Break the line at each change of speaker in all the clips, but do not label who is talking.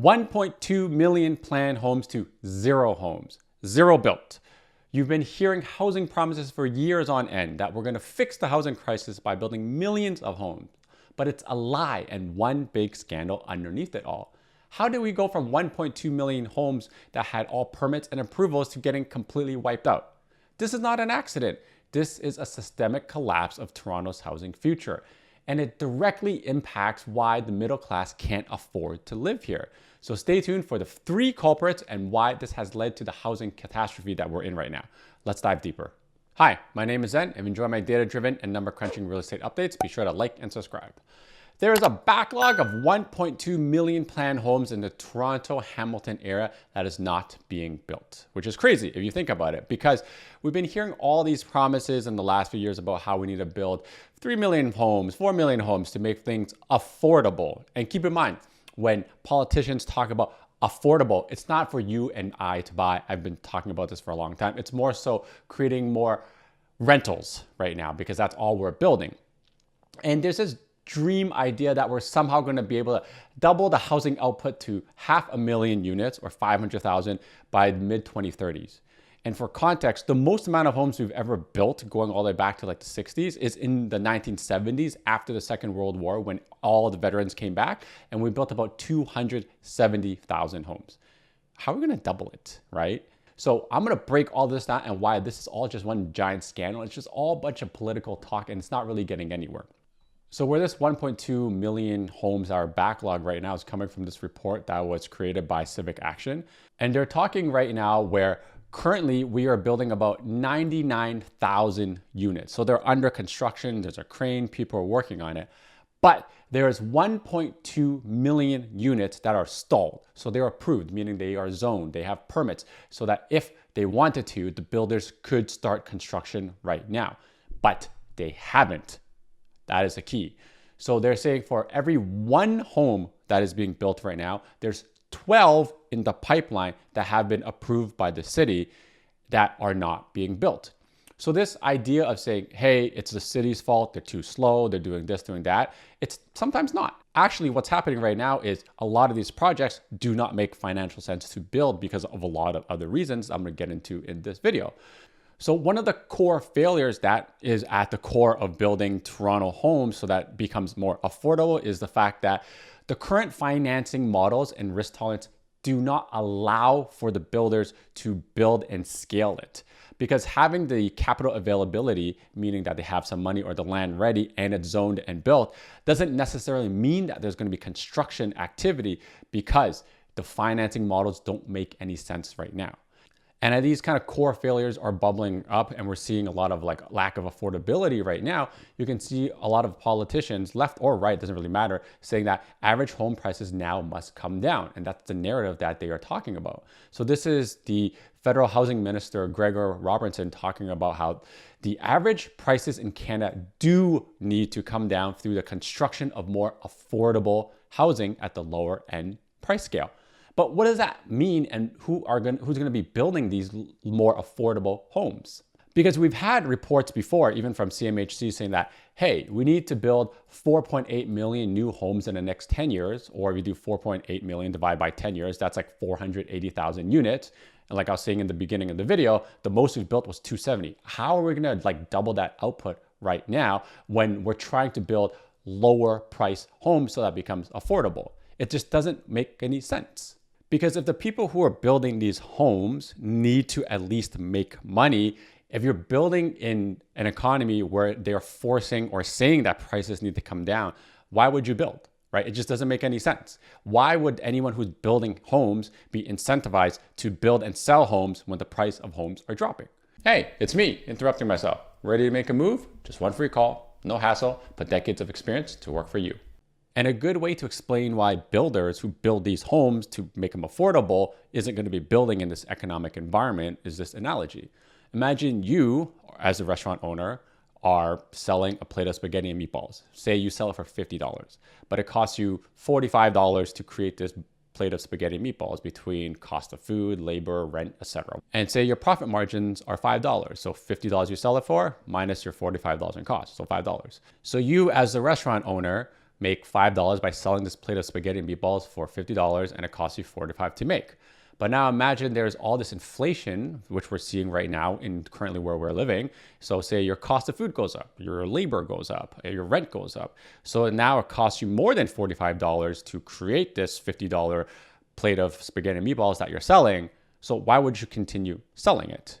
1.2 million planned homes to zero homes, zero built. You've been hearing housing promises for years on end that we're going to fix the housing crisis by building millions of homes. But it's a lie and one big scandal underneath it all. How did we go from 1.2 million homes that had all permits and approvals to getting completely wiped out? This is not an accident. This is a systemic collapse of Toronto's housing future. And it directly impacts why the middle class can't afford to live here. So stay tuned for the three culprits and why this has led to the housing catastrophe that we're in right now. Let's dive deeper. Hi, my name is Zen. If you enjoy my data-driven and number-crunching real estate updates, be sure to like and subscribe. There is a backlog of 1.2 million planned homes in the Toronto-Hamilton area that is not being built, which is crazy if you think about it, because we've been hearing all these promises in the last few years about how we need to build 3 million homes, 4 million homes to make things affordable. And keep in mind, when politicians talk about affordable, it's not for you and I to buy. I've been talking about this for a long time. It's more so creating more rentals right now because that's all we're building. And there's this dream idea that we're somehow going to be able to double the housing output to 500,000 units or 500,000 by the mid 2030s. And for context, the most amount of homes we've ever built, going all the way back to like the 60s, is in the 1970s after the Second World War when all the veterans came back, and we built about 270,000 homes. How are we going to double it, right? So I'm going to break all this down and why this is all just one giant scandal. It's just all a bunch of political talk and it's not really getting anywhere. So where this 1.2 million homes are backlog right now is coming from this report that was created by Civic Action. And they're talking right now where currently we are building about 99,000 units. So they're under construction, there's a crane, people are working on it. But there's 1.2 million units that are stalled. So they're approved, meaning they are zoned, they have permits, so that if they wanted to, the builders could start construction right now. But they haven't. That is the key. So they're saying for every one home that is being built right now, there's 12 in the pipeline that have been approved by the city that are not being built. So this idea of saying, hey, it's the city's fault, they're too slow, they're doing this, doing that, it's sometimes not. Actually, what's happening right now is a lot of these projects do not make financial sense to build because of a lot of other reasons I'm going to get into in this video. So one of the core failures that is at the core of building Toronto homes so that becomes more affordable is the fact that the current financing models and risk tolerance do not allow for the builders to build and scale it. Because having the capital availability, meaning that they have some money or the land ready and it's zoned and built, doesn't necessarily mean that there's going to be construction activity because the financing models don't make any sense right now. And these kind of core failures are bubbling up and we're seeing a lot of like lack of affordability right now. You can see a lot of politicians, left or right, doesn't really matter, saying that average home prices now must come down. And that's the narrative that they are talking about. So this is the federal housing minister, Gregor Robertson, talking about how the average prices in Canada do need to come down through the construction of more affordable housing at the lower end price scale. But what does that mean and who's going to be building these more affordable homes? Because we've had reports before, even from CMHC, saying that, hey, we need to build 4.8 million new homes in the next 10 years, or if you do 4.8 million divided by 10 years, that's like 480,000 units. And like I was saying in the beginning of the video, the most we've built was 270. How are we going to like double that output right now when we're trying to build lower price homes so that becomes affordable? It just doesn't make any sense. Because if the people who are building these homes need to at least make money, if you're building in an economy where they're forcing or saying that prices need to come down, why would you build, right? It just doesn't make any sense. Why would anyone who's building homes be incentivized to build and sell homes when the price of homes are dropping? Hey, it's me interrupting myself. Ready to make a move? Just one free call, no hassle, but decades of experience to work for you. And a good way to explain why builders who build these homes to make them affordable isn't going to be building in this economic environment is this analogy. Imagine you, as a restaurant owner, are selling a plate of spaghetti and meatballs. Say you sell it for $50, but it costs you $45 to create this plate of spaghetti and meatballs between cost of food, labor, rent, etc. And say your profit margins are $5. So $50 you sell it for minus your $45 in cost, so $5. So you as the restaurant owner make $5 by selling this plate of spaghetti and meatballs for $50 and it costs you $45 to make. But now imagine there's all this inflation, which we're seeing right now in currently where we're living. So say your cost of food goes up, your labor goes up, your rent goes up. So now it costs you more than $45 to create this $50 plate of spaghetti and meatballs that you're selling. So why would you continue selling it?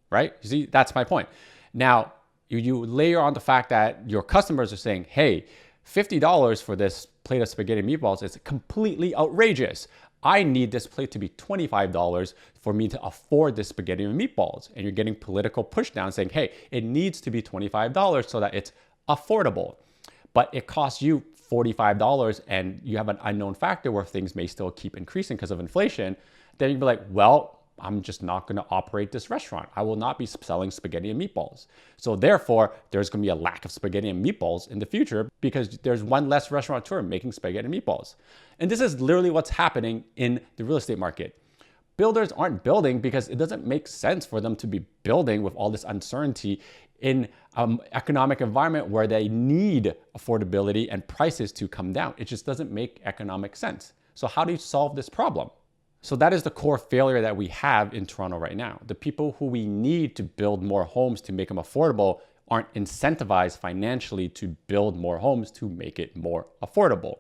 Right? You see, that's my point. Now, you layer on the fact that your customers are saying, hey, $50 for this plate of spaghetti and meatballs is completely outrageous. I need this plate to be $25 for me to afford this spaghetti and meatballs. And you're getting political pushdown saying, hey, it needs to be $25 so that it's affordable. But it costs you $45 and you have an unknown factor where things may still keep increasing because of inflation. Then you'd be like, well, I'm just not going to operate this restaurant. I will not be selling spaghetti and meatballs. So therefore, there's going to be a lack of spaghetti and meatballs in the future because there's one less restaurateur making spaghetti and meatballs. And this is literally what's happening in the real estate market. Builders aren't building because it doesn't make sense for them to be building with all this uncertainty in an economic environment where they need affordability and prices to come down. It just doesn't make economic sense. So how do you solve this problem? So that is the core failure that we have in Toronto right now. The people who we need to build more homes to make them affordable aren't incentivized financially to build more homes to make it more affordable.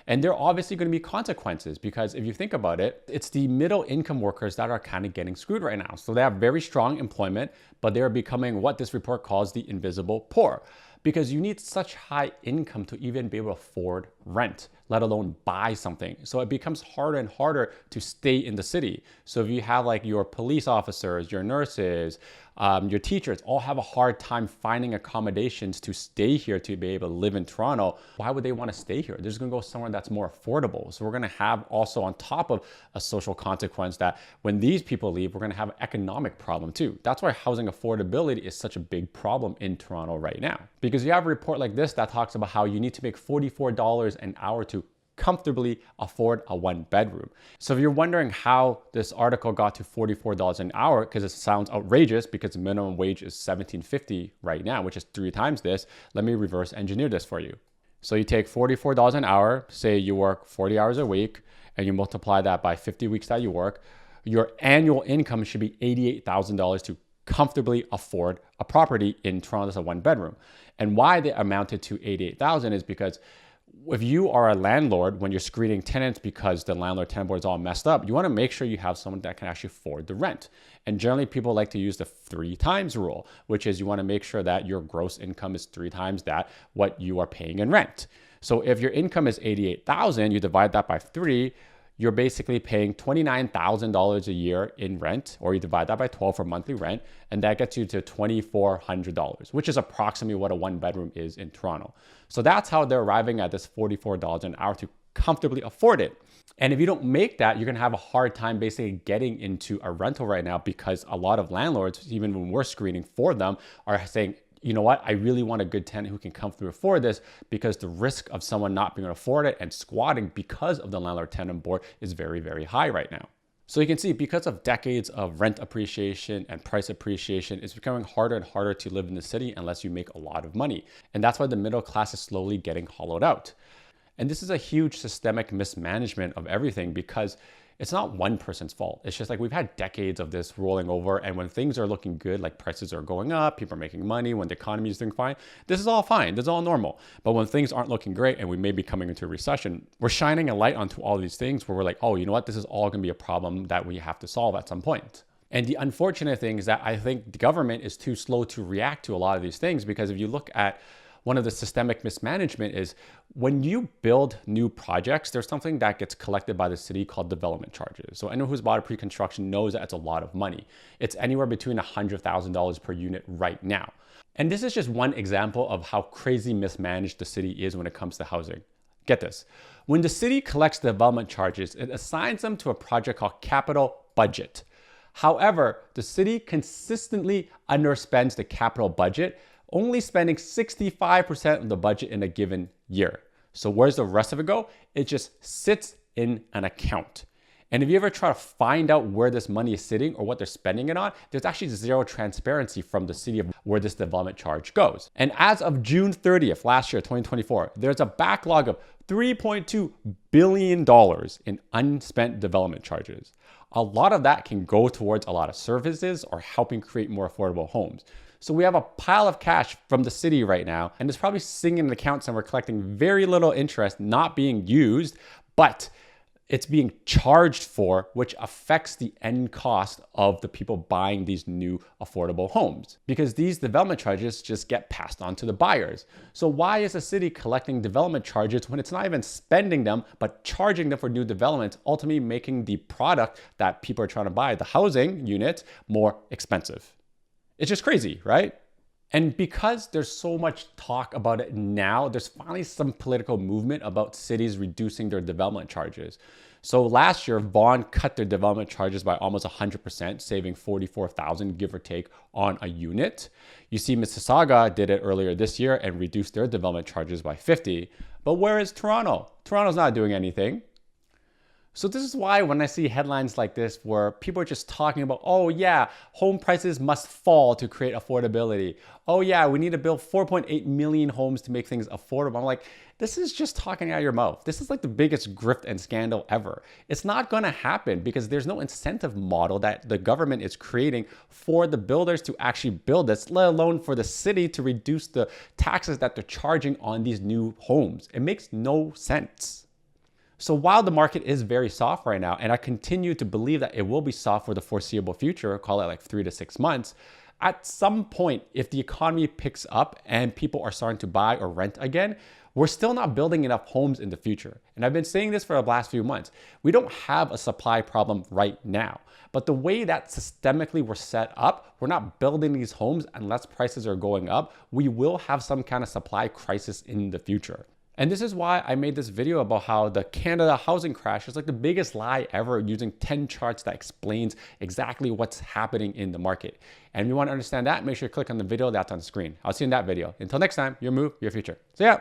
And there are obviously going to be consequences because if you think about it, it's the middle income workers that are kind of getting screwed right now. So they have very strong employment, but they're becoming what this report calls the invisible poor. Because you need such high income to even be able to afford rent, let alone buy something. So it becomes harder and harder to stay in the city. So if you have like your police officers, your nurses, your teachers all have a hard time finding accommodations to stay here to be able to live in Toronto, why would they want to stay here? They're just going to go somewhere that's more affordable. So we're going to have also on top of a social consequence that when these people leave, we're going to have an economic problem too. That's why housing affordability is such a big problem in Toronto right now. Because you have a report like this that talks about how you need to make $44 an hour to comfortably afford a one bedroom. So if you're wondering how this article got to $44 an hour, because it sounds outrageous because the minimum wage is $17.50 right now, which is 3 times this, let me reverse engineer this for you. So you take $44 an hour, say you work 40 hours a week, and you multiply that by 50 weeks that you work, your annual income should be $88,000 to comfortably afford a property in Toronto as a one bedroom. And why they amounted to $88,000 is because if you are a landlord, when you're screening tenants because the landlord-tenant board is all messed up, you want to make sure you have someone that can actually afford the rent. And generally, people like to use the 3 times rule, which is you want to make sure that your gross income is 3 times that what you are paying in rent. So if your income is $88,000, you divide that by 3, you're basically paying $29,000 a year in rent, or you divide that by 12 for monthly rent, and that gets you to $2,400, which is approximately what a one bedroom is in Toronto. So that's how they're arriving at this $44 an hour to comfortably afford it. And if you don't make that, you're gonna have a hard time basically getting into a rental right now because a lot of landlords, even when we're screening for them, are saying, you know what, I really want a good tenant who can comfortably afford this because the risk of someone not being able to afford it and squatting because of the landlord-tenant board is very, very high right now. So you can see because of decades of rent appreciation and price appreciation, it's becoming harder and harder to live in the city unless you make a lot of money. And that's why the middle class is slowly getting hollowed out. And this is a huge systemic mismanagement of everything because it's not one person's fault. It's just like we've had decades of this rolling over, and when things are looking good, like prices are going up, people are making money, when the economy is doing fine, this is all fine, this is all normal. But when things aren't looking great and we may be coming into a recession, we're shining a light onto all these things where we're like, oh, you know what, this is all gonna be a problem that we have to solve at some point. And the unfortunate thing is that I think the government is too slow to react to a lot of these things, because if you look at one of the systemic mismanagement is when you build new projects, there's something that gets collected by the city called development charges. So anyone who's bought a pre-construction knows that it's a lot of money. It's anywhere between $100,000 per unit right now. And this is just one example of how crazy mismanaged the city is when it comes to housing. Get this. When the city collects development charges, it assigns them to a project called capital budget. However, the city consistently underspends the capital budget, only spending 65% of the budget in a given year. So where's the rest of it go? It just sits in an account. And if you ever try to find out where this money is sitting or what they're spending it on, there's actually zero transparency from the city of where this development charge goes. And as of June 30th last year, 2024, there's a backlog of $3.2 billion in unspent development charges. A lot of that can go towards a lot of services or helping create more affordable homes. So we have a pile of cash from the city right now, and it's probably sitting in accounts and we're collecting very little interest, not being used, but it's being charged for, which affects the end cost of the people buying these new affordable homes, because these development charges just get passed on to the buyers. So why is the city collecting development charges when it's not even spending them, but charging them for new developments, ultimately making the product that people are trying to buy, the housing unit, more expensive? It's just crazy, right? And because there's so much talk about it now, there's finally some political movement about cities reducing their development charges. So last year, Vaughan cut their development charges by almost 100%, saving $44,000, give or take, on a unit. You see Mississauga did it earlier this year and reduced their development charges by 50. But where is Toronto? Toronto's not doing anything. So this is why when I see headlines like this where people are just talking about, oh yeah, home prices must fall to create affordability. Oh yeah, we need to build 4.8 million homes to make things affordable. I'm like, this is just talking out of your mouth. This is like the biggest grift and scandal ever. It's not gonna happen because there's no incentive model that the government is creating for the builders to actually build this, let alone for the city to reduce the taxes that they're charging on these new homes. It makes no sense. So while the market is very soft right now, and I continue to believe that it will be soft for the foreseeable future, call it like 3 to 6 months, at some point, if the economy picks up and people are starting to buy or rent again, we're still not building enough homes in the future. And I've been saying this for the last few months. We don't have a supply problem right now. But the way that systemically we're set up, we're not building these homes unless prices are going up. We will have some kind of supply crisis in the future. And this is why I made this video about how the Canada housing crash is like the biggest lie ever, using 10 charts that explains exactly what's happening in the market. And if you want to understand that, make sure you click on the video that's on the screen. I'll see you in that video. Until next time, your move, your future. See ya.